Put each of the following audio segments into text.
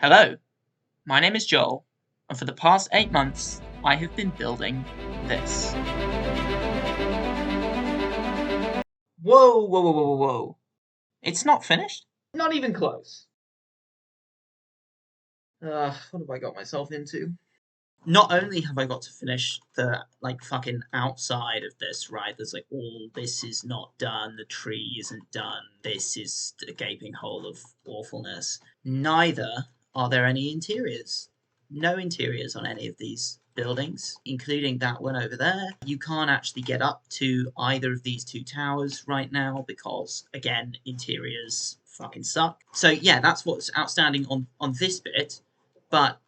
Hello, my name is Joel, and for the past 8 months, I have been building this. Whoa, whoa, whoa, whoa, whoa. It's not finished? Not even close. What have I got myself into? Not only have I got to finish the, fucking outside of this, right? There's all this is not done, the tree isn't done, this is a gaping hole of awfulness. Neither are there any interiors. No interiors on any of these buildings, including that one over there. You can't actually get up to either of these two towers right now because, again, interiors fucking suck. So yeah, that's what's outstanding on this bit, but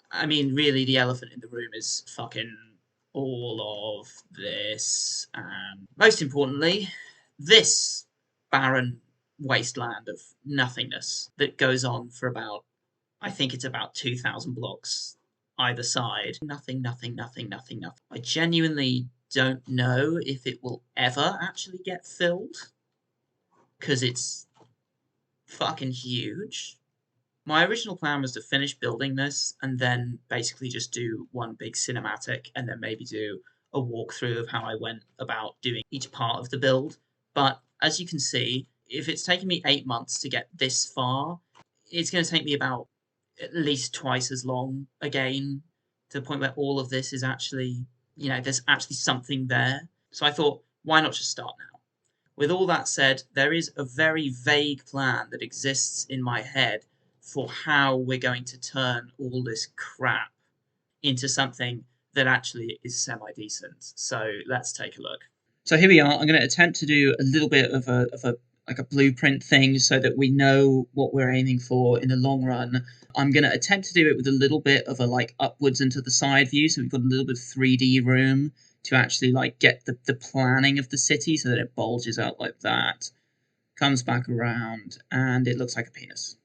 I mean, really, the elephant in the room is fucking all of this, and most importantly, this barren wasteland of nothingness that goes on for about, I think it's about 2,000 blocks either side. Nothing, nothing, nothing, nothing, nothing. I genuinely don't know if it will ever actually get filled, because it's fucking huge. My original plan was to finish building this and then basically just do one big cinematic and then maybe do a walkthrough of how I went about doing each part of the build. But as you can see, if it's taken me 8 months to get this far, it's going to take me about at least twice as long again, to the point where all of this is actually, there's actually something there. So I thought, why not just start now? With all that said, there is a very vague plan that exists in my head for how we're going to turn all this crap into something that actually is semi-decent. So let's take a look. So here we are. I'm going to attempt to do a little bit of a blueprint thing so that we know what we're aiming for in the long run. I'm going to attempt to do it with a little bit of a upwards and to the side view, so we've got a little bit of 3D room to actually get the planning of the city so that it bulges out like that, comes back around, and it looks like a penis.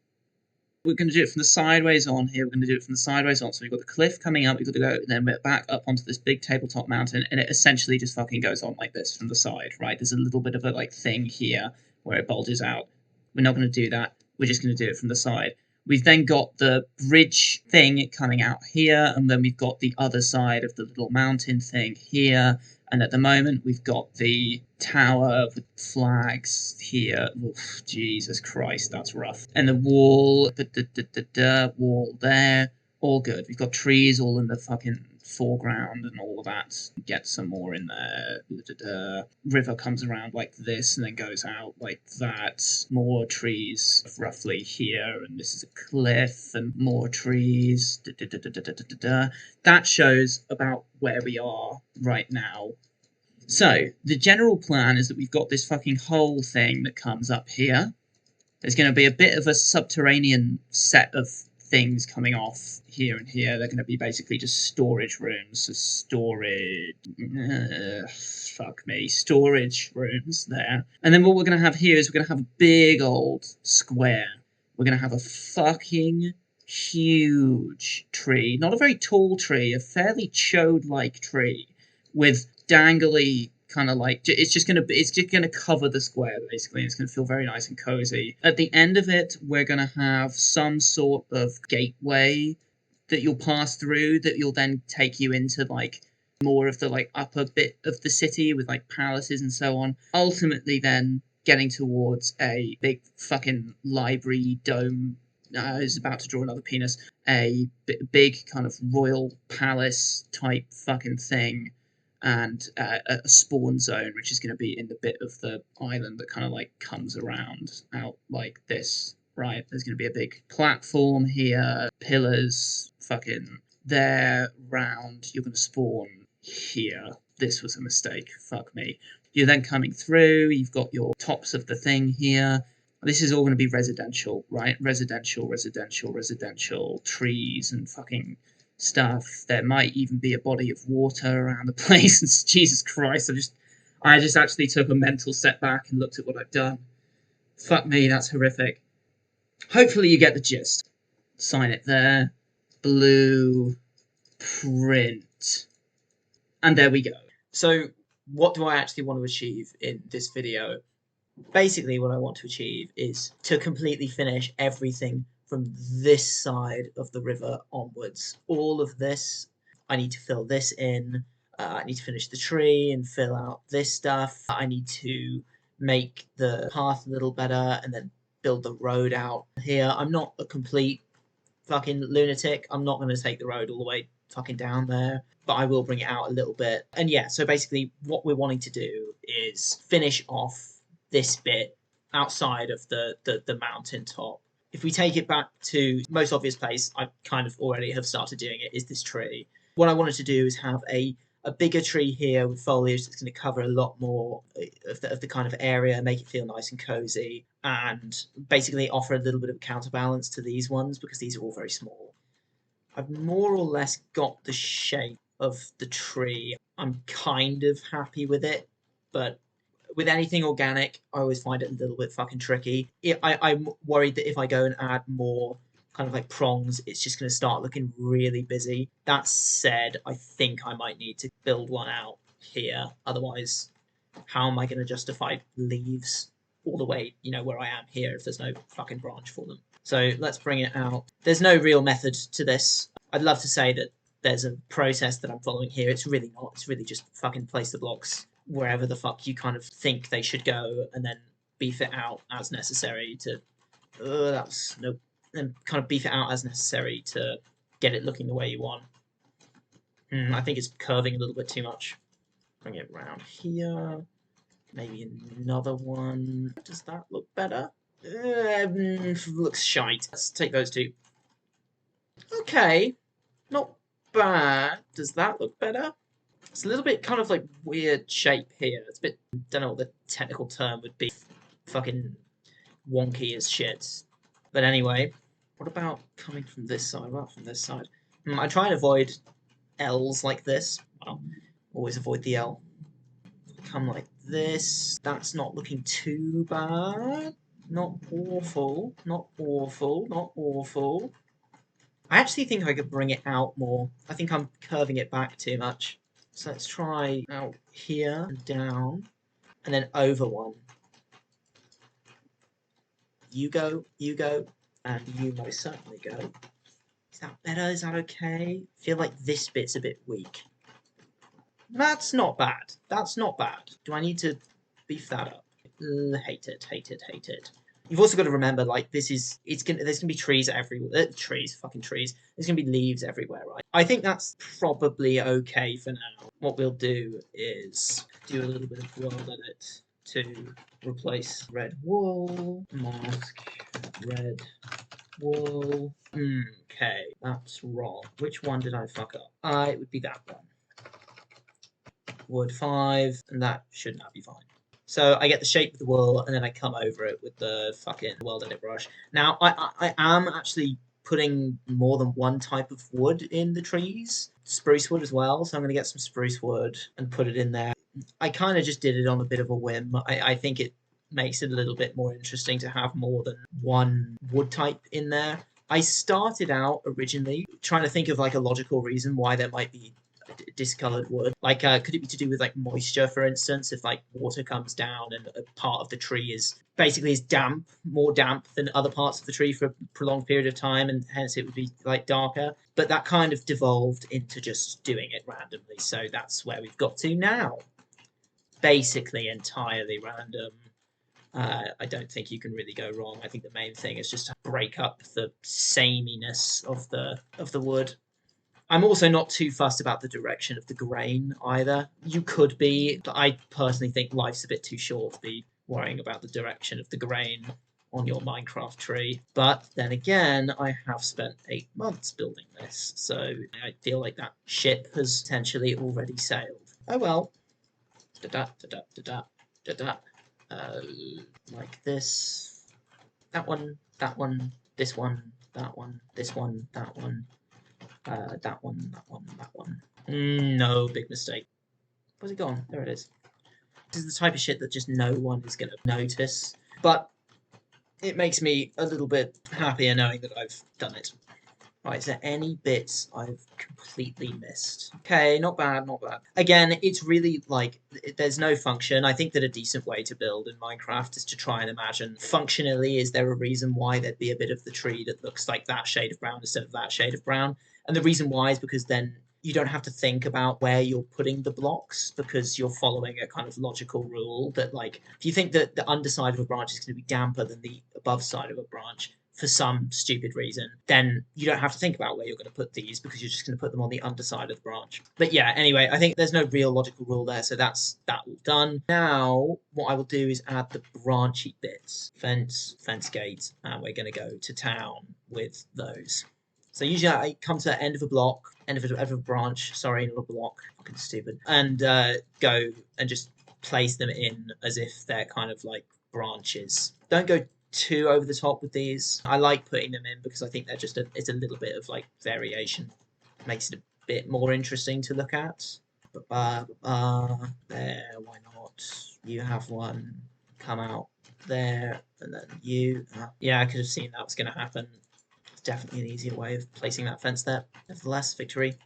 We're going to do it from the sideways on here. We're going to do it from the sideways on. So we've got the cliff coming up. We've got to go, then we're back up onto this big tabletop mountain, and it essentially just fucking goes on like this from the side, right? There's a little bit of a thing here where it bulges out. We're not going to do that. We're just going to do it from the side. We've then got the bridge thing coming out here, and then we've got the other side of the little mountain thing here. And at the moment, we've got the tower with flags here. Oof, Jesus Christ, that's rough. And the wall, wall there. All good. We've got trees all in the fucking foreground and all of that. Get some more in there. River comes around like this and then goes out like that. More trees roughly here, and this is a cliff and more trees. That shows about where we are right now. So the general plan is that we've got this fucking whole thing that comes up here. There's going to be a bit of a subterranean set of things coming off here and here. They're going to be basically just storage rooms. So storage rooms there. And then what we're going to have here is we're going to have a big old square. We're going to have a fucking huge tree. Not a very tall tree, a fairly chode-like tree with dangly it's just gonna cover the square basically. It's gonna feel very nice and cozy. At the end of it, we're gonna have some sort of gateway that you'll pass through that you'll then take you into more of the upper bit of the city with palaces and so on. Ultimately then getting towards a big fucking library dome. I was about to draw another penis. A big kind of royal palace type fucking thing. And a spawn zone, which is going to be in the bit of the island that kind of comes around out like this, right? There's going to be a big platform here, pillars fucking there, round. You're going to spawn here. This was a mistake. Fuck me. You're then coming through. You've got your tops of the thing here. This is all going to be residential, right? Residential, trees and fucking stuff. There might even be a body of water around the place. And Jesus Christ, I just actually took a mental step back and looked at what I've done. Fuck me, that's horrific. Hopefully you get the gist. Sign it there. Blue print. And there we go. So what do I actually want to achieve in this video? Basically what I want to achieve is to completely finish everything from this side of the river onwards. All of this, I need to fill this in. I need to finish the tree and fill out this stuff. I need to make the path a little better and then build the road out here. I'm not a complete fucking lunatic. I'm not going to take the road all the way fucking down there, but I will bring it out a little bit. And yeah, so basically what we're wanting to do is finish off this bit outside of the mountain top. If we take it back to most obvious place, I kind of already have started doing it, is this tree. What I wanted to do is have a bigger tree here with foliage that's going to cover a lot more of the kind of area, make it feel nice and cozy, and basically offer a little bit of counterbalance to these ones because these are all very small. I've more or less got the shape of the tree. I'm kind of happy with it, but with anything organic, I always find it a little bit fucking tricky. I'm worried that if I go and add more kind of like prongs, it's just going to start looking really busy. That said, I think I might need to build one out here. Otherwise, how am I going to justify leaves all the way, where I am here if there's no fucking branch for them? So let's bring it out. There's no real method to this. I'd love to say that there's a process that I'm following here. It's really not. It's really just fucking place the blocks wherever the fuck you kind of think they should go and then beef it out as necessary to... nope. And kind of beef it out as necessary to get it looking the way you want. I think it's curving a little bit too much. Bring it round here. Maybe another one. Does that look better? Looks shite. Let's take those two. Okay. Not bad. Does that look better? It's a little bit kind of like weird shape here. It's a bit... don't know what the technical term would be. Fucking wonky as shit. But anyway, what about coming from this side? Well, from this side. I try and avoid L's like this. Well, always avoid the L. Come like this. That's not looking too bad. Not awful. Not awful. Not awful. I actually think I could bring it out more. I think I'm curving it back too much. So let's try out here and down. And then over one. You go, and you most certainly go. Is that better? Is that okay? I feel like this bit's a bit weak. That's not bad. That's not bad. Do I need to beef that up? Hate it, hate it, hate it. You've also got to remember, like, there's gonna be trees everywhere. Fucking trees. There's gonna be leaves everywhere, right? I think that's probably okay for now. What we'll do is do a little bit of world edit to replace red wool, mask, red wool. Okay, that's wrong. Which one did I fuck up? It would be that one. Wood 5, and that should now be fine. So I get the shape of the wool, and then I come over it with the fucking world edit brush. Now, I am actually putting more than one type of wood in the trees. Spruce wood as well, so I'm going to get some spruce wood and put it in there. I kind of just did it on a bit of a whim. I think it makes it a little bit more interesting to have more than one wood type in there. I started out originally trying to think of like a logical reason why there might be discolored wood. Like, could it be to do with like moisture, for instance? If like water comes down and a part of the tree is damp, more damp than other parts of the tree for a prolonged period of time, and hence it would be like darker. But that kind of devolved into just doing it randomly. So that's where we've got to now. Basically entirely random. I don't think you can really go wrong. I think the main thing is just to break up the sameness of the wood. I'm also not too fussed about the direction of the grain either. You could be, but I personally think life's a bit too short to be worrying about the direction of the grain on your Minecraft tree. But then again, I have spent 8 months building this, so I feel like that ship has potentially already sailed. Oh well. Da-da, da-da, da-da, da-da. Like this. That one, this one, that one, this one, that one. That one, that one, that one. No big mistake. Where's it gone? There it is. This is the type of shit that just no one is going to notice. But it makes me a little bit happier knowing that I've done it. Right, is there any bits I've completely missed? Okay, not bad, not bad. Again, it's really like, there's no function. I think that a decent way to build in Minecraft is to try and imagine functionally, is there a reason why there'd be a bit of the tree that looks like that shade of brown instead of that shade of brown? And the reason why is because then you don't have to think about where you're putting the blocks because you're following a kind of logical rule that, like, if you think that the underside of a branch is going to be damper than the above side of a branch, for some stupid reason, then you don't have to think about where you're going to put these because you're just going to put them on the underside of the branch. But yeah, anyway, I think there's no real logical rule there, so that's that all done. Now, what I will do is add the branchy bits. Fence, fence gate, and we're going to go to town with those. So usually I come to the end of a block, end of a branch, sorry, not a block, fucking stupid, and go and just place them in as if they're kind of like branches. Don't go too over the top with these. I like putting them in because I think they're just it's a little bit of like variation. Makes it a bit more interesting to look at. There, why not? You have one come out there, and then you. Yeah, I could have seen that was going to happen. It's definitely an easier way of placing that fence there. Nevertheless, victory.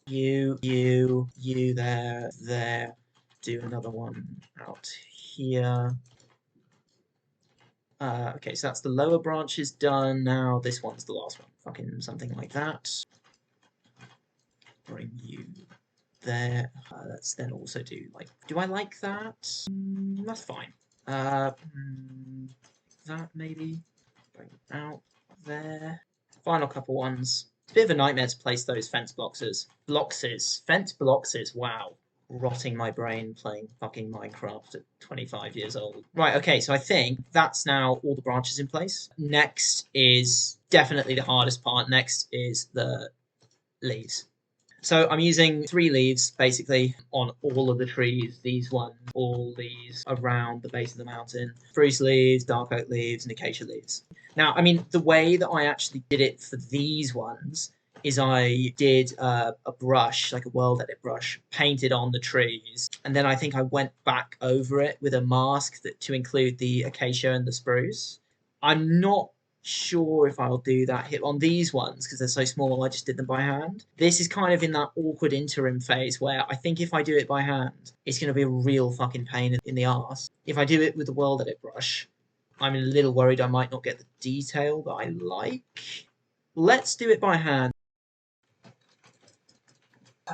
You there. Do another one out here. Okay, so that's the lower branches done. Now this one's the last one. Fucking something like that. Bring you there. Let's then also do, like, do I like that? That's fine. That maybe. Bring out there. Final couple ones. It's a bit of a nightmare to place those fence bloxes. Fence bloxes, wow. Rotting my brain playing fucking Minecraft at 25 years old. Right, okay, so I think that's now all the branches in place. Next is definitely the hardest part. Next is the leaves. So I'm using 3 leaves, basically, on all of the trees. These ones, all these around the base of the mountain. Spruce leaves, dark oak leaves, and acacia leaves. Now, I mean, the way that I actually did it for these ones is I did a brush, like a world edit brush, painted on the trees, and then I think I went back over it with a mask to include the acacia and the spruce. I'm not sure if I'll do that here on these ones because they're so small. I just did them by hand. This is kind of in that awkward interim phase where I think if I do it by hand, it's going to be a real fucking pain in the arse. If I do it with the world edit brush, I'm a little worried I might not get the detail that I like. Let's do it by hand.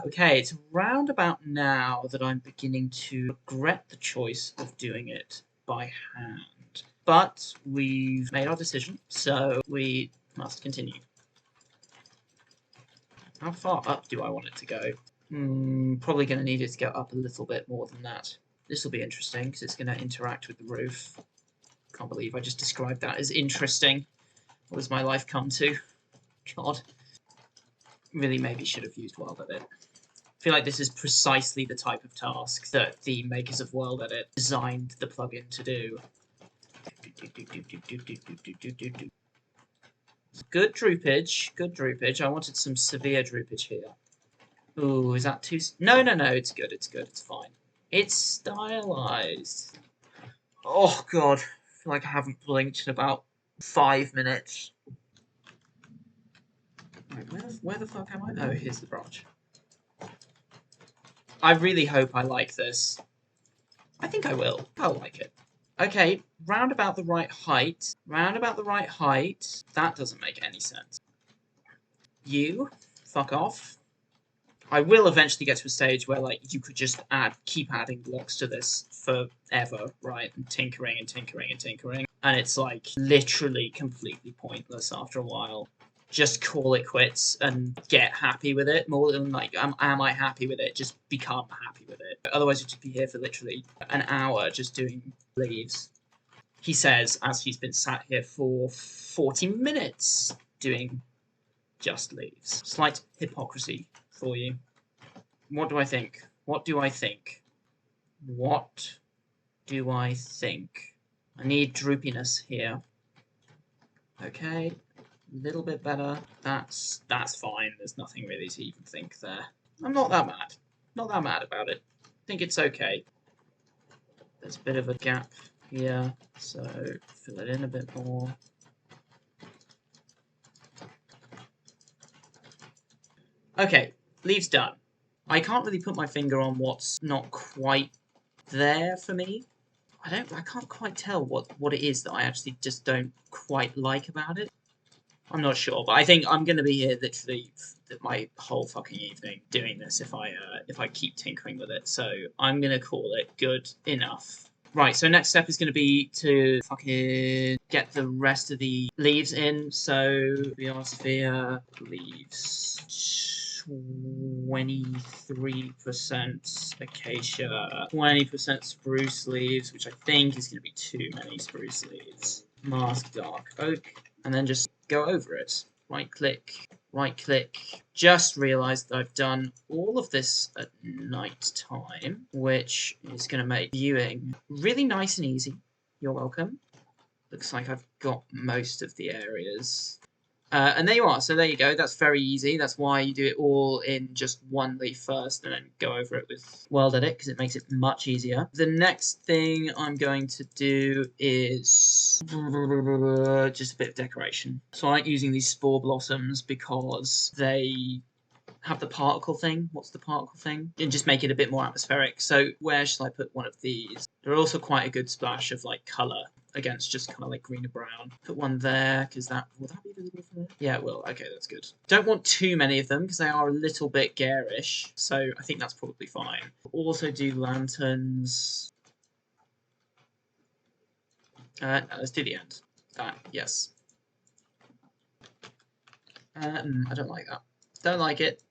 Okay, it's round about now that I'm beginning to regret the choice of doing it by hand. But we've made our decision, so we must continue. How far up do I want it to go? Probably going to need it to go up a little bit more than that. This will be interesting because it's going to interact with the roof. Can't believe I just described that as interesting. What has my life come to? God. Really maybe should have used World Edit. I feel like this is precisely the type of task that the makers of World Edit designed the plugin to do. Good droopage, good droopage. I wanted some severe droopage here. Ooh, is that too... No, it's good, it's fine. It's stylized. Oh, God. I feel like I haven't blinked in about 5 minutes. Right, where the fuck am I? Oh, here's the branch. I really hope I like this. I think I will. I'll like it. Okay, round about the right height. Round about the right height. That doesn't make any sense. You, fuck off. I will eventually get to a stage where, like, you could just keep adding blocks to this forever, right? And tinkering and tinkering and tinkering. And it's, like, literally completely pointless after a while. Just call it quits and get happy with it more than, like, am I happy with it? Just become happy with it. Otherwise, you'd just be here for literally an hour just doing leaves. He says, as he's been sat here for 40 minutes doing just leaves. Slight hypocrisy for you. What do I think? What do I think? What do I think? I need droopiness here. Okay, a little bit better. That's fine. There's nothing really to even think there. I'm not that mad. Not that mad about it. I think it's okay. There's a bit of a gap here, so fill it in a bit more. Okay, leaves done. I can't really put my finger on what's not quite there for me. I can't quite tell what it is that I actually just don't quite like about it. I'm not sure, but I think I'm gonna be here literally my whole fucking evening doing this if I keep tinkering with it. So I'm gonna call it good enough. Right, so next step is going to be to fucking get the rest of the leaves in. So Biosphere leaves 23% acacia, 20% spruce leaves, which I think is going to be too many spruce leaves. Mask dark oak, and then just go over it. Right click, right click. Just realised that I've done all of this at night time, which is going to make viewing really nice and easy. You're welcome. Looks like I've got most of the areas. And there you are. So there you go. That's very easy. That's why you do it all in just one leaf first and then go over it with World Edit, because it makes it much easier. The next thing I'm going to do is just a bit of decoration. So I like using these spore blossoms because they have the particle thing. What's the particle thing? And just make it a bit more atmospheric. So where shall I put one of these? They're also quite a good splash of like colour against just kind of like green or brown. Put one there, because will that be visible from there? Yeah, it will. Okay, that's good. Don't want too many of them because they are a little bit garish. So I think that's probably fine. Also do lanterns. No, let's do the end. That, yes. I don't like that. Don't like it.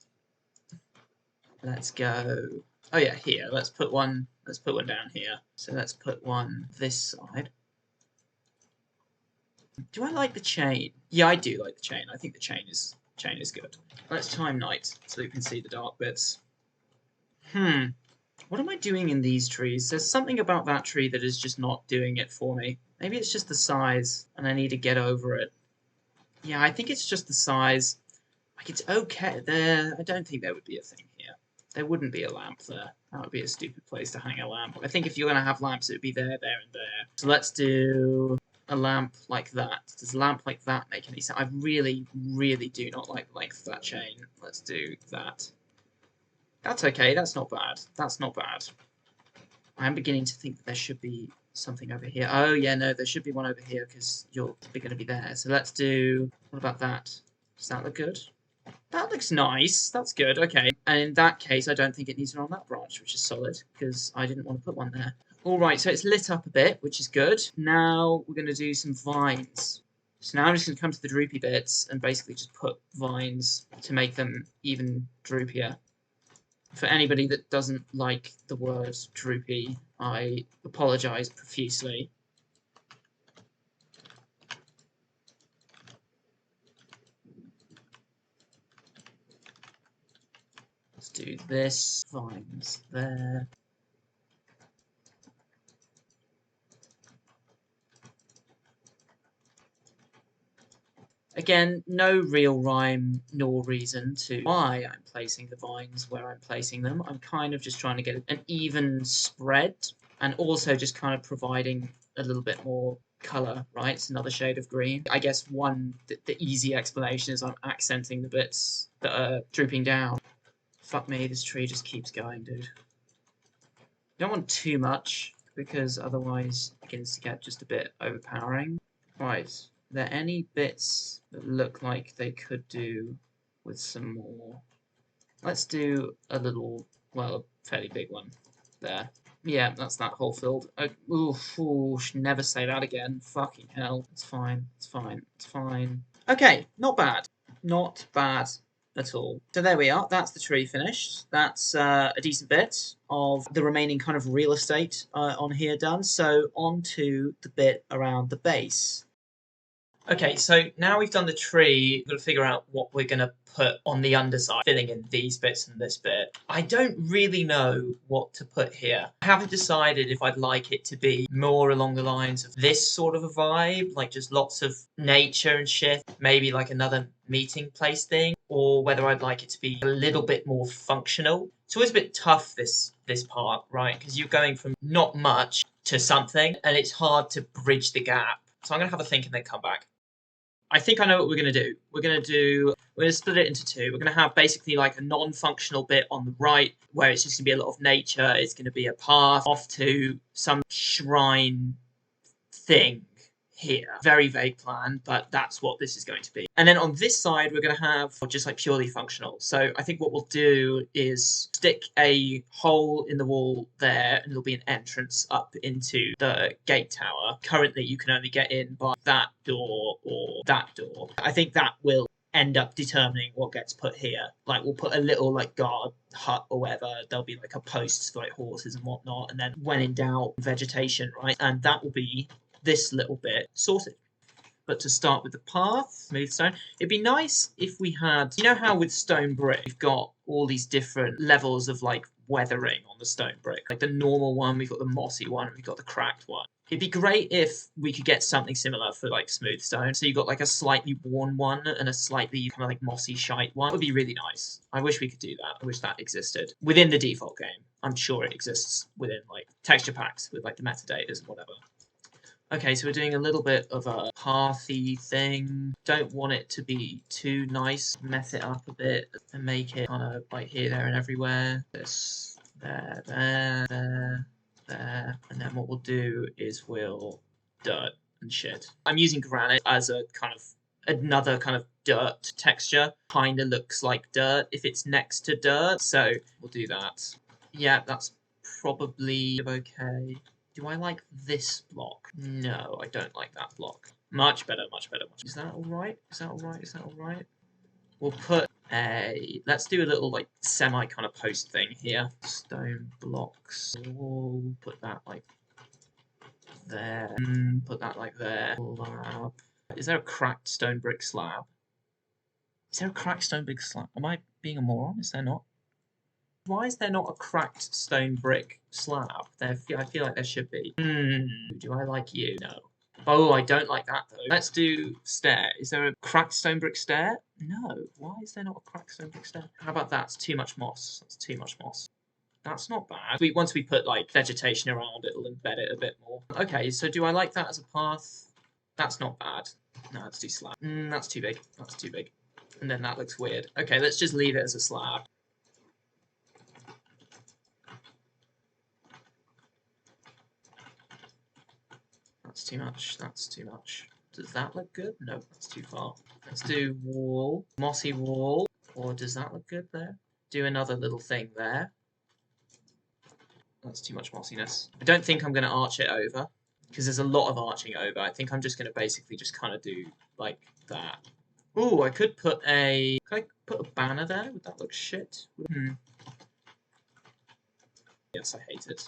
Let's go. Oh yeah, here. Let's put one down here. So let's put one this side. Do I like the chain? Yeah, I do like the chain. I think the chain is good. Let's time night so we can see the dark bits. What am I doing in these trees? There's something about that tree that is just not doing it for me. Maybe it's just the size and I need to get over it. Yeah, I think it's just the size. Like, it's okay. I don't think there would be a thing here. There wouldn't be a lamp there. That would be a stupid place to hang a lamp. I think if you're going to have lamps, it would be there, and there. So let's do a lamp like that. Does a lamp like that make any sense? I really, really do not like the length of that chain. Let's do that. That's okay. That's not bad. That's not bad. I am beginning to think that there should be something over here. Oh, yeah, no, there should be one over here because you're going to be there. So let's do... What about that? Does that look good? That looks nice. That's good. Okay. And in that case, I don't think it needs one on that branch, which is solid, because I didn't want to put one there. All right, so it's lit up a bit, which is good. Now we're going to do some vines. So now I'm just going to come to the droopy bits and basically just put vines to make them even droopier. For anybody that doesn't like the word droopy, I apologise profusely. Let's do this. Vines there. Again, no real rhyme nor reason to why I'm placing the vines where I'm placing them. I'm kind of just trying to get an even spread and also just kind of providing a little bit more colour, right? It's another shade of green. I guess the easy explanation is I'm accenting the bits that are drooping down. Fuck me, this tree just keeps going, dude. You don't want too much because otherwise it begins to get just a bit overpowering. Right. Are there any bits that look like they could do with some more? Let's do a little, well, a fairly big one there. Yeah, that's that whole field. Never say that again. Fucking hell. It's fine. It's fine. It's fine. Okay, not bad. Not bad at all. So there we are. That's the tree finished. That's a decent bit of the remaining kind of real estate on here done. So on to the bit around the base. Okay, so now we've done the tree, we've got to figure out what we're going to put on the underside, filling in these bits and this bit. I don't really know what to put here. I haven't decided if I'd like it to be more along the lines of this sort of a vibe, like just lots of nature and shit, maybe like another meeting place thing, or whether I'd like it to be a little bit more functional. It's always a bit tough, this part, right? Because you're going from not much to something, and it's hard to bridge the gap. So I'm going to have a think and then come back. I think I know what we're going to do. We're going to split it into two. We're going to have basically like a non-functional bit on the right where it's just going to be a lot of nature. It's going to be a path off to some shrine thing here. Very vague plan, but that's what this is going to be. And then on this side, we're going to have just like purely functional. So I think what we'll do is stick a hole in the wall there, and there'll be an entrance up into the gate tower. Currently, you can only get in by that door or that door. I think that will end up determining what gets put here. Like, we'll put a little like guard hut or whatever. There'll be like a post for like horses and whatnot, and then when in doubt, vegetation, right? And that will be this little bit sorted. But to start with the path, smooth stone, it'd be nice if we had, you know how with stone brick, we've got all these different levels of like weathering on the stone brick. Like the normal one, we've got the mossy one, we've got the cracked one. It'd be great if we could get something similar for like smooth stone. So you've got like a slightly worn one and a slightly kind of like mossy shite one. It would be really nice. I wish we could do that. I wish that existed within the default game. I'm sure it exists within like texture packs with like the metadatas and whatever. Okay, so we're doing a little bit of a pathy thing. Don't want it to be too nice. Mess it up a bit and make it kind of like here, there, and everywhere. This, there, there. And then what we'll do is we'll dirt and shit. I'm using granite as a kind of another kind of dirt texture. Kind of looks like dirt if it's next to dirt. So we'll do that. Yeah, that's probably okay. Do I like this block? No, I don't like that block. Much better, much better. Is that alright? Is that alright? Is that alright? We'll put a... Let's do a little, like, semi kind of post thing here. Stone blocks. We'll put that, like, there. Put that, like, there. Slab. Is there a cracked stone brick slab? Is there a cracked stone brick slab? Am I being a moron? Is there not? Why is there not a cracked stone brick slab? I feel like there should be. Do I like you? No. Oh, I don't like that though. Let's do stair. Is there a cracked stone brick stair? No. Why is there not a cracked stone brick stair? How about that? It's too much moss. That's too much moss. That's not bad. Once we put like vegetation around, it'll embed it a bit more. Okay, so do I like that as a path? That's not bad. No, let's do slab. That's too big. That's too big. And then that looks weird. Okay, let's just leave it as a slab. That's too much. That's too much. Does that look good? No, that's too far. Let's do wall. Mossy wall. Or does that look good there? Do another little thing there. That's too much mossiness. I don't think I'm going to arch it over, because there's a lot of arching over. I think I'm just going to basically just kind of do like that. Ooh, I could put a... Could I put a banner there? Would that look shit? Yes, I hate it.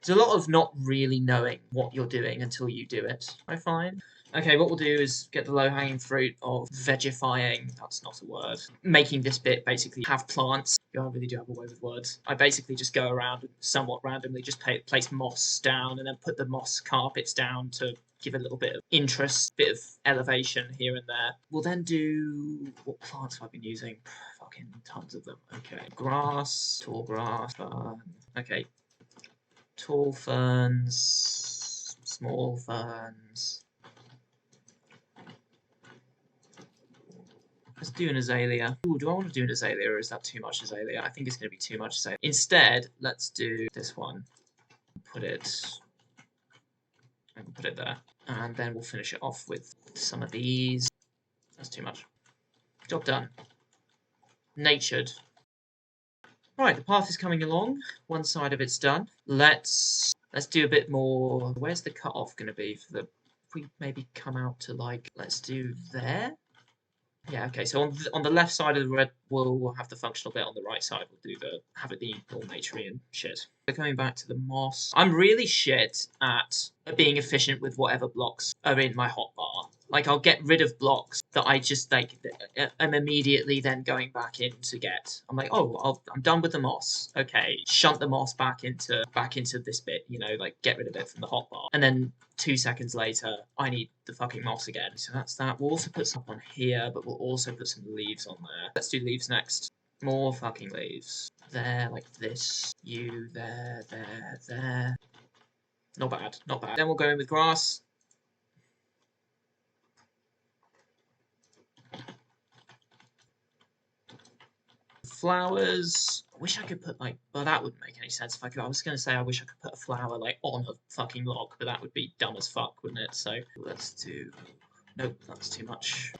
There's a lot of not really knowing what you're doing until you do it, I find. Okay, what we'll do is get the low-hanging fruit of vegifying, that's not a word, making this bit basically have plants. I really do have a way with words. I basically just go around and somewhat randomly just place moss down and then put the moss carpets down to give a little bit of interest, bit of elevation here and there. We'll then do... What plants have I been using? Fucking tons of them. Okay, grass, tall grass, okay. Tall ferns, small ferns. Let's do an azalea. Ooh, do I want to do an azalea or is that too much azalea? I think it's going to be too much azalea. Instead, let's do this one. Put it... I can put it there. And then we'll finish it off with some of these. That's too much. Job done. Natured. Right, the path is coming along. One side of it's done. Let's do a bit more. Where's the cutoff going to be for the... If we maybe come out to like... Let's do there. Yeah, okay, so on the left side of the red, we'll have the functional bit. On the right side, we'll do have it be all naturey and shit. So coming back to the moss, I'm really shit at being efficient with whatever blocks are in my hotbar. Like, I'll get rid of blocks that I just, like, am immediately then going back in to get. I'm like, oh, I'm done with the moss. Okay, shunt the moss back into this bit, you know, like, get rid of it from the hotbar. And then 2 seconds later, I need the fucking moss again. So that's that. We'll also put some on here, but we'll also put some leaves on there. Let's do leaves next. More fucking leaves. There, like this. You, there, there, there. Not bad, not bad. Then we'll go in with grass. flowers. I wish I could put like, well, that wouldn't make any sense if I could. I was going to say I wish I could put a flower like on a fucking log, but that would be dumb as fuck, wouldn't it? So let's do, nope, that's too much.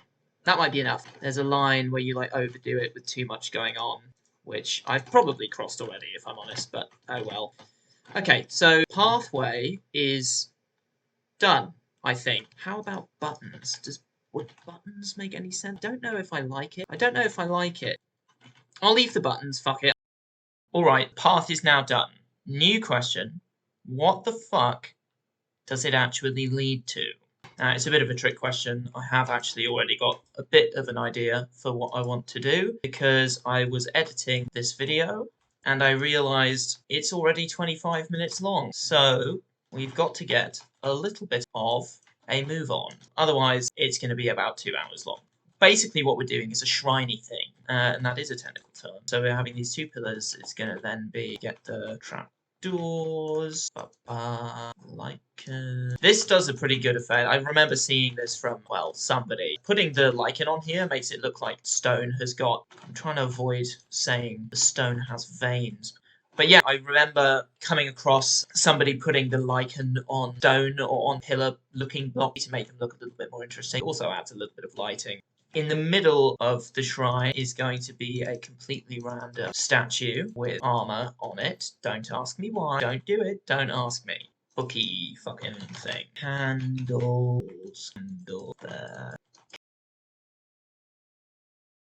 That might be enough. There's a line where you like overdo it with too much going on, which I've probably crossed already if I'm honest, but oh well. Okay, so pathway is done, I think. How about buttons? Would buttons make any sense? Don't know if I like it. I don't know if I like it. I'll leave the buttons, fuck it. Alright, path is now done. New question. What the fuck does it actually lead to? Now, it's a bit of a trick question. I have actually already got a bit of an idea for what I want to do because I was editing this video and I realised it's already 25 minutes long. So we've got to get a little bit of a move on. Otherwise, it's going to be about 2 hours long. Basically, what we're doing is a shriny thing, and that is a technical term. So we're having these 2 pillars. It's going to then be get the trap doors, like this does a pretty good effect. I remember seeing this from, well, somebody. Putting the lichen on here makes it look like stone has got, I'm trying to avoid saying the stone has veins. But yeah, I remember coming across somebody putting the lichen on stone or on pillar looking block to make them look a little bit more interesting. Also adds a little bit of lighting. In the middle of the shrine is going to be a completely random statue with armor on it. Don't ask me why. Don't do it. Don't ask me. Booky fucking thing. Candles. Candle there.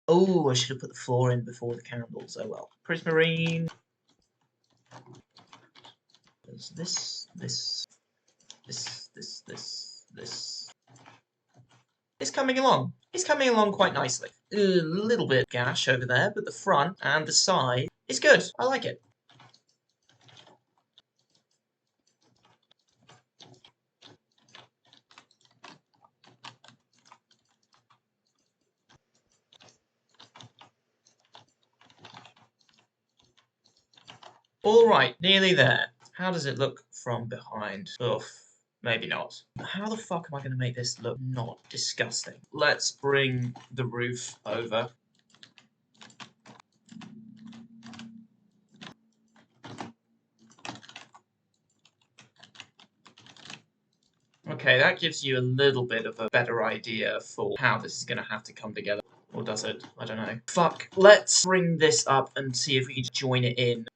Oh, I should have put the floor in before the candles. Oh well. Prismarine. There's this. It's coming along. It's coming along quite nicely. A little bit gash over there, but the front and the side is good. I like it. Alright, nearly there. How does it look from behind? Ugh, maybe not. How the fuck am I going to make this look not disgusting? Let's bring the roof over. Okay, that gives you a little bit of a better idea for how this is going to have to come together. Or does it? I don't know. Fuck. Let's bring this up and see if we can join it in.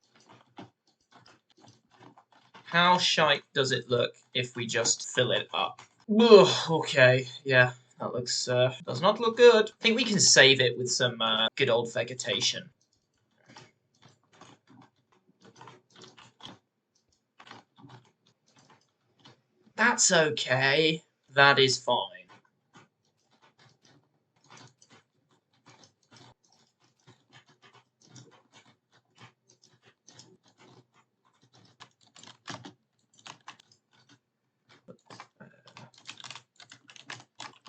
How shite does it look if we just fill it up? Ugh, okay, yeah, that looks, does not look good. I think we can save it with some, good old vegetation. That's okay. That is fine.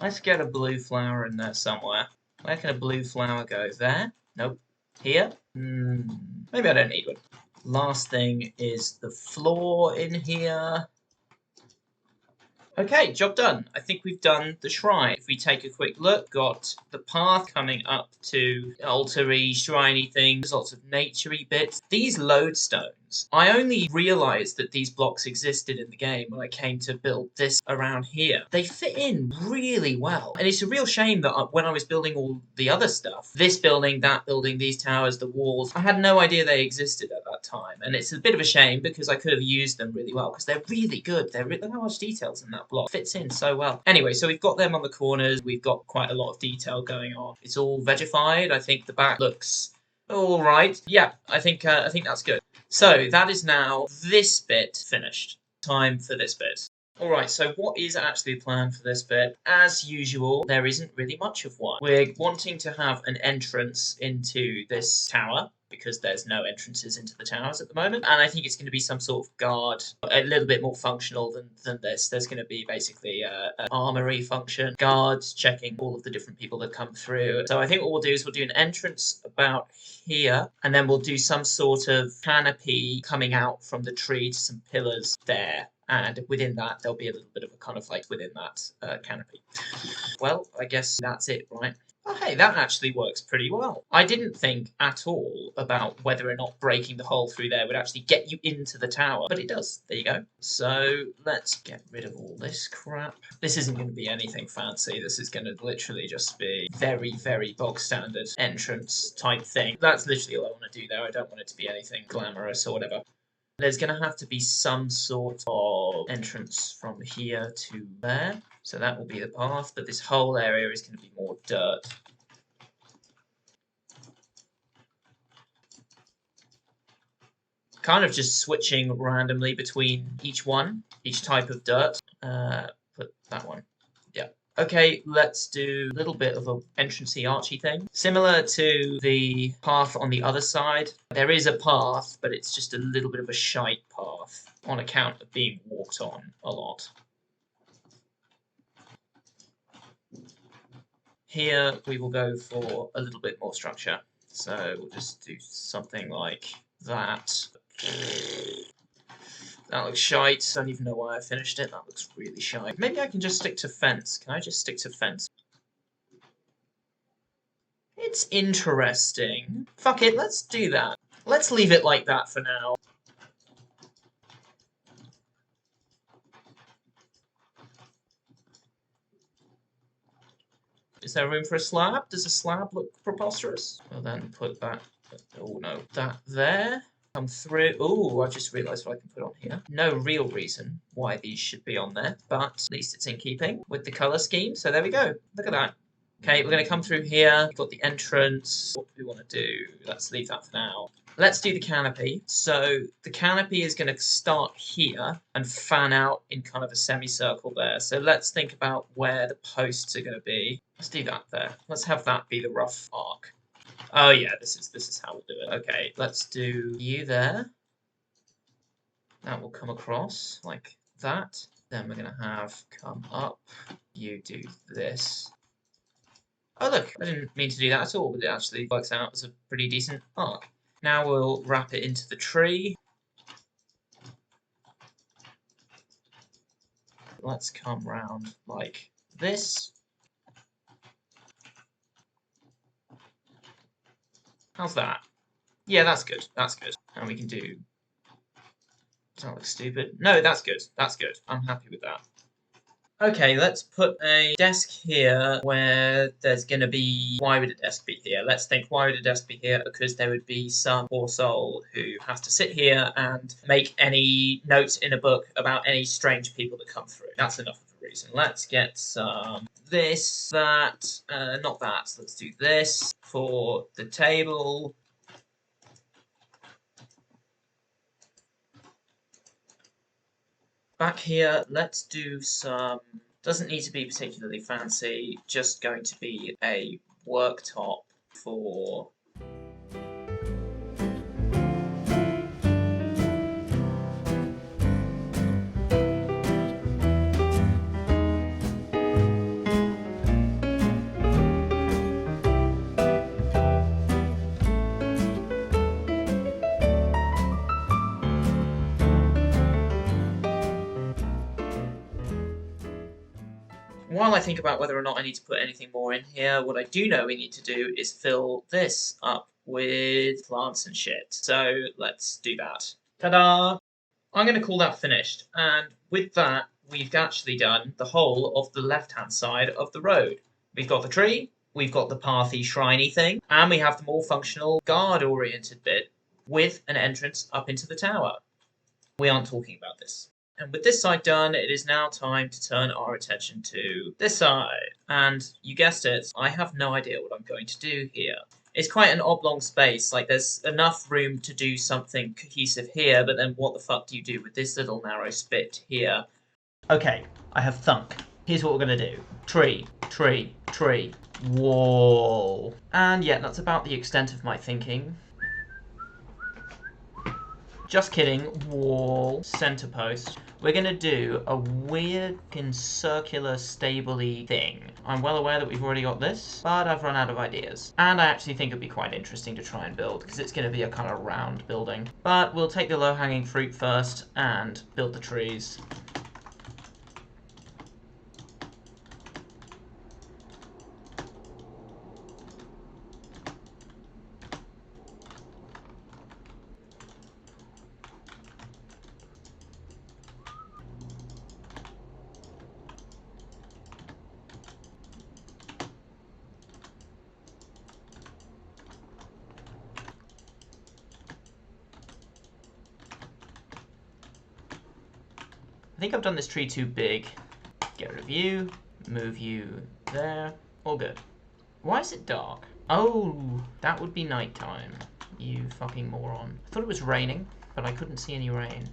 Let's get a blue flower in there somewhere. Where can a blue flower go? There? Nope. Here? Maybe I don't need one. Last thing is the floor in here. Okay, job done. I think we've done the shrine. If we take a quick look, got the path coming up to altar-y, shrine-y things, lots of nature-y bits. These lodestones, I only realised that these blocks existed in the game when I came to build this around here. They fit in really well. And it's a real shame that when I was building all the other stuff, this building, that building, these towers, the walls, I had no idea they existed at that time. And it's a bit of a shame because I could have used them really well because they're really good. Look how much detail's in that block. Fits in so well. Anyway, so we've got them on the corners. We've got quite a lot of detail going on. It's all vegified. I think the back looks all right. Yeah, I think that's good. So that is now this bit finished. Time for this bit. Alright, so what is actually planned for this bit? As usual, there isn't really much of one. We're wanting to have an entrance into this tower, because there's no entrances into the towers at the moment. And I think it's going to be some sort of guard, a little bit more functional than this. There's going to be basically an armory function, guards checking all of the different people that come through. So I think what we'll do is we'll do an entrance about here, and then we'll do some sort of canopy coming out from the tree to some pillars there. And within that, there'll be a little bit of a kind of like within that canopy. Well, I guess that's it, right? Oh, hey, that actually works pretty well. I didn't think at all about whether or not breaking the hole through there would actually get you into the tower, but it does. There you go. So let's get rid of all this crap. This isn't going to be anything fancy. This is going to literally just be very, very bog standard entrance type thing. That's literally all I want to do there. I don't want it to be anything glamorous or whatever. There's going to have to be some sort of entrance from here to there. So that will be the path, but this whole area is going to be more dirt. Kind of just switching randomly between each type of dirt. Put that one. Yeah. Okay, let's do a little bit of an entrancey archy thing. Similar to the path on the other side, there is a path, but it's just a little bit of a shite path on account of being walked on a lot. Here we will go for a little bit more structure. So we'll just do something like that. That looks shite. Don't even know why I finished it. That looks really shite. Maybe I can just stick to fence. Can I just stick to fence? It's interesting. Fuck it, let's do that. Let's leave it like that for now. Is there room for a slab? Does a slab look preposterous? We'll then put that, oh no, that there. Come through. Oh, I just realised what I can put on here. No real reason why these should be on there, but at least it's in keeping with the colour scheme. So there we go. Look at that. Okay, we're going to come through here. We've got the entrance. What do we want to do? Let's leave that for now. Let's do the canopy. So the canopy is going to start here and fan out in kind of a semicircle there. So let's think about where the posts are going to be. Let's do that there. Let's have that be the rough arc. Oh yeah, this is how we'll do it. Okay, let's do you there. That will come across like that. Then we're going to have come up. You do this. Oh look, I didn't mean to do that at all, but it actually works out as a pretty decent arc. Now we'll wrap it into the tree. Let's come round like this. How's that? Yeah, that's good. That's good. And we can do... Does that look stupid? No, that's good. That's good. I'm happy with that. Okay, let's put a desk here where there's going to be... Why would a desk be here? Let's think, why would a desk be here? Because there would be some poor soul who has to sit here and make any notes in a book about any strange people that come through. That's enough of a reason. Let's get some this, that, not that. So let's do this for the table. Back here, let's do some, doesn't need to be particularly fancy, just going to be a worktop for while I think about whether or not I need to put anything more in here, what I do know we need to do is fill this up with plants and shit. So let's do that. Ta-da! I'm going to call that finished. And with that, we've actually done the whole of the left-hand side of the road. We've got the tree, we've got the pathy, shriny thing, and we have the more functional guard-oriented bit with an entrance up into the tower. We aren't talking about this. And with this side done, it is now time to turn our attention to this side. And you guessed it, I have no idea what I'm going to do here. It's quite an oblong space, like there's enough room to do something cohesive here, but then what the fuck do you do with this little narrow spit here? Okay, I have thunk. Here's what we're going to do. Tree, tree, tree, wall. And yeah, that's about the extent of my thinking. Just kidding, wall, center post. We're going to do a weird circular stable-y thing. I'm well aware that we've already got this, but I've run out of ideas. And I actually think it'd be quite interesting to try and build, because it's going to be a kind of round building. But we'll take the low-hanging fruit first and build the trees. I think I've done this tree too big. Get rid of you, move you there, all good. Why is it dark? Oh, that would be nighttime, you fucking moron. I thought it was raining, but I couldn't see any rain.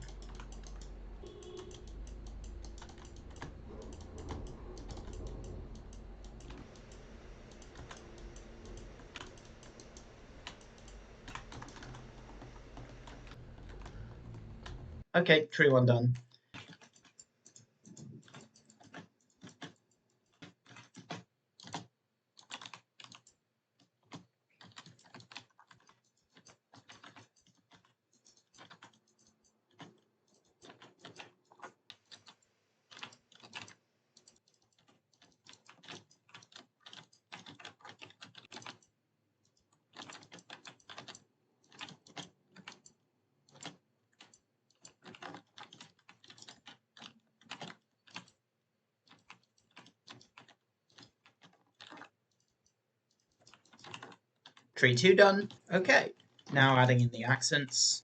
Okay, tree 1 done. Tree 2 done. Okay, now adding in the accents.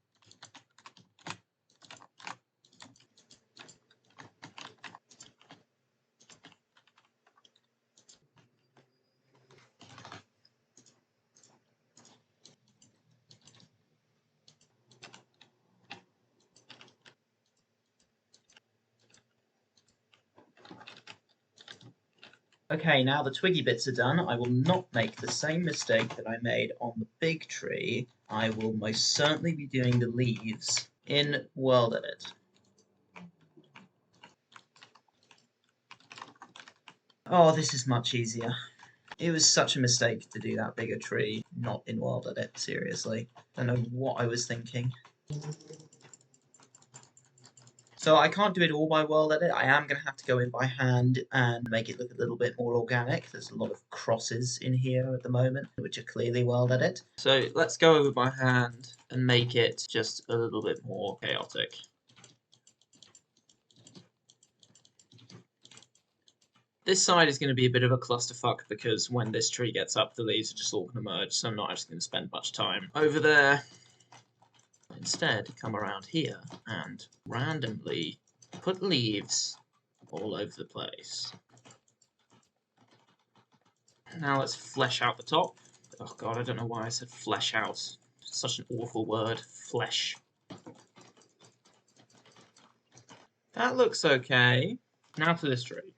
Okay, now the twiggy bits are done. I will not make the same mistake that I made on the big tree. I will most certainly be doing the leaves in World Edit. Oh, this is much easier. It was such a mistake to do that bigger tree, not in World Edit, seriously. I don't know what I was thinking. So I can't do it all by World Edit. I am going to have to go in by hand and make it look a little bit more organic. There's a lot of crosses in here at the moment, which are clearly World Edit. So let's go over by hand and make it just a little bit more chaotic. This side is going to be a bit of a clusterfuck because when this tree gets up, the leaves are just all going to merge, so I'm not actually going to spend much time over there. Instead, come around here and randomly put leaves all over the place. Now let's flesh out the top. Oh god, I don't know why I said flesh out. Such an awful word. Flesh. That looks okay. Now for this tree.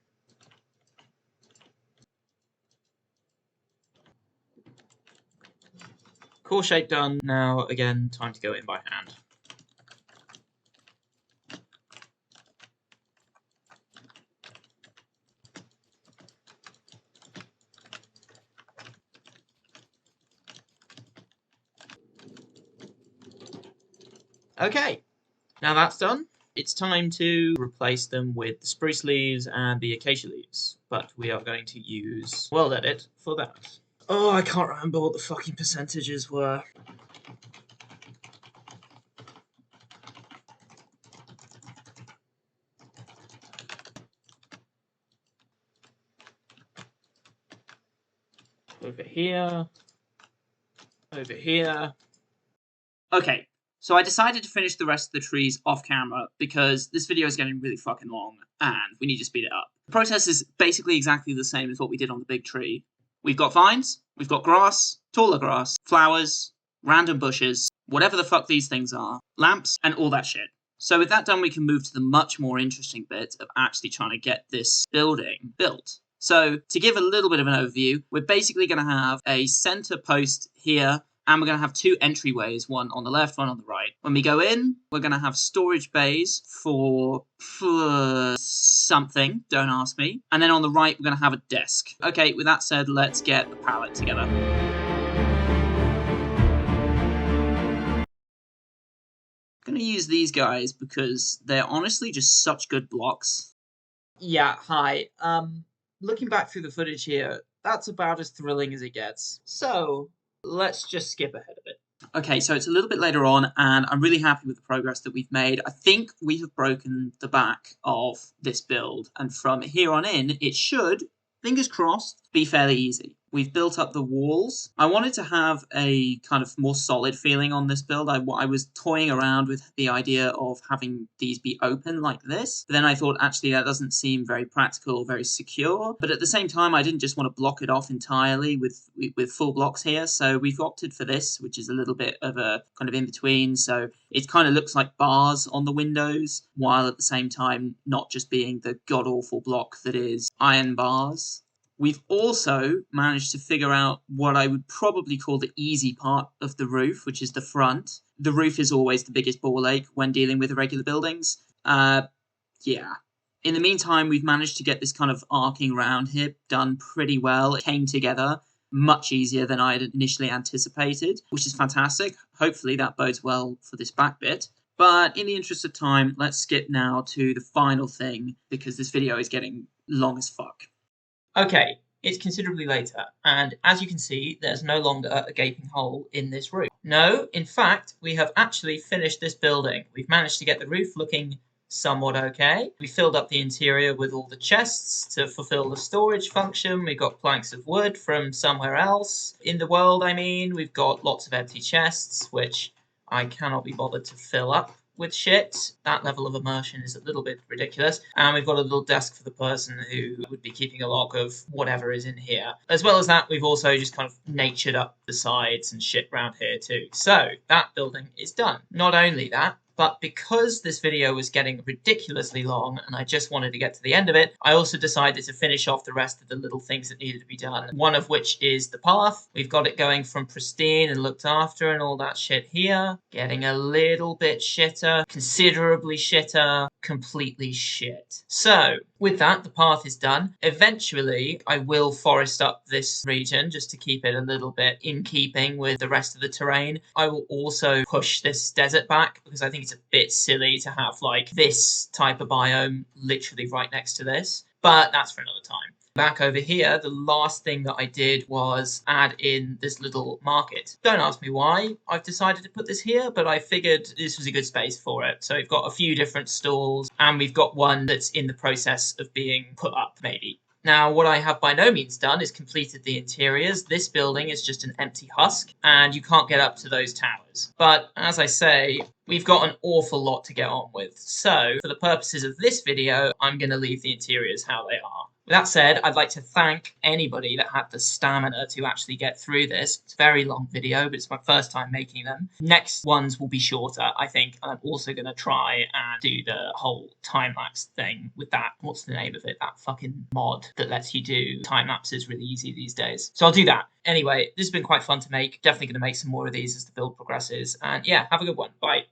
Core shape done. Now, again, time to go in by hand. Okay, now that's done. It's time to replace them with the spruce leaves and the acacia leaves, but we are going to use World Edit for that. Oh, I can't remember what the fucking percentages were. Over here. Over here. Okay, so I decided to finish the rest of the trees off camera because this video is getting really fucking long and we need to speed it up. The process is basically exactly the same as what we did on the big tree. We've got vines, we've got grass, taller grass, flowers, random bushes, whatever the fuck these things are, lamps, and all that shit. So with that done, we can move to the much more interesting bit of actually trying to get this building built. So to give a little bit of an overview, we're basically going to have a center post here, and we're going to have two entryways, one on the left, one on the right. When we go in, we're going to have storage bays for something, don't ask me. And then on the right, we're going to have a desk. Okay, with that said, let's get the palette together. I'm going to use these guys because they're honestly just such good blocks. Yeah, hi. Looking back through the footage here, that's about as thrilling as it gets. So, let's just skip ahead of it. Okay, so it's a little bit later on, and I'm really happy with the progress that we've made. I think we have broken the back of this build, and from here on in, it should, fingers crossed, be fairly easy. We've built up the walls. I wanted to have a kind of more solid feeling on this build. I was toying around with the idea of having these be open like this. But then I thought, actually, that doesn't seem very practical or very secure. But at the same time, I didn't just want to block it off entirely with full blocks here. So we've opted for this, which is a little bit of a kind of in between. So it kind of looks like bars on the windows, while at the same time not just being the god-awful block that is iron bars. We've also managed to figure out what I would probably call the easy part of the roof, which is the front. The roof is always the biggest ball ache when dealing with irregular buildings. Yeah. In the meantime, we've managed to get this kind of arcing round here done pretty well. It came together much easier than I had initially anticipated, which is fantastic. Hopefully that bodes well for this back bit. But in the interest of time, let's skip now to the final thing, because this video is getting long as fuck. Okay, it's considerably later, and as you can see, there's no longer a gaping hole in this roof. No, in fact, we have actually finished this building. We've managed to get the roof looking somewhat okay. We filled up the interior with all the chests to fulfill the storage function. We got planks of wood from somewhere else in the world, I mean. We've got lots of empty chests, which I cannot be bothered to fill up with shit. That level of immersion is a little bit ridiculous. And we've got a little desk for the person who would be keeping a log of whatever is in here. As well as that, we've also just kind of natured up the sides and shit around here too. So that building is done. Not only that, but because this video was getting ridiculously long and I just wanted to get to the end of it, I also decided to finish off the rest of the little things that needed to be done. One of which is the path. We've got it going from pristine and looked after and all that shit here. Getting a little bit shitter, considerably shitter, completely shit. So, with that, the path is done. Eventually, I will forest up this region just to keep it a little bit in keeping with the rest of the terrain. I will also push this desert back because I think it's a bit silly to have like this type of biome literally right next to this, but that's for another time. Back over here, the last thing that I did was add in this little market. Don't ask me why I've decided to put this here, but I figured this was a good space for it. So we've got a few different stalls, and we've got one that's in the process of being put up, maybe. Now, what I have by no means done is completed the interiors. This building is just an empty husk, and you can't get up to those towers. But, as I say, we've got an awful lot to get on with. So, for the purposes of this video, I'm going to leave the interiors how they are. With that said, I'd like to thank anybody that had the stamina to actually get through this. It's a very long video, but it's my first time making them. Next ones will be shorter, I think. I'm also going to try and do the whole time-lapse thing with that. What's the name of it? That fucking mod that lets you do time-lapses really easy these days. So I'll do that. Anyway, this has been quite fun to make. Definitely going to make some more of these as the build progresses. And yeah, have a good one. Bye.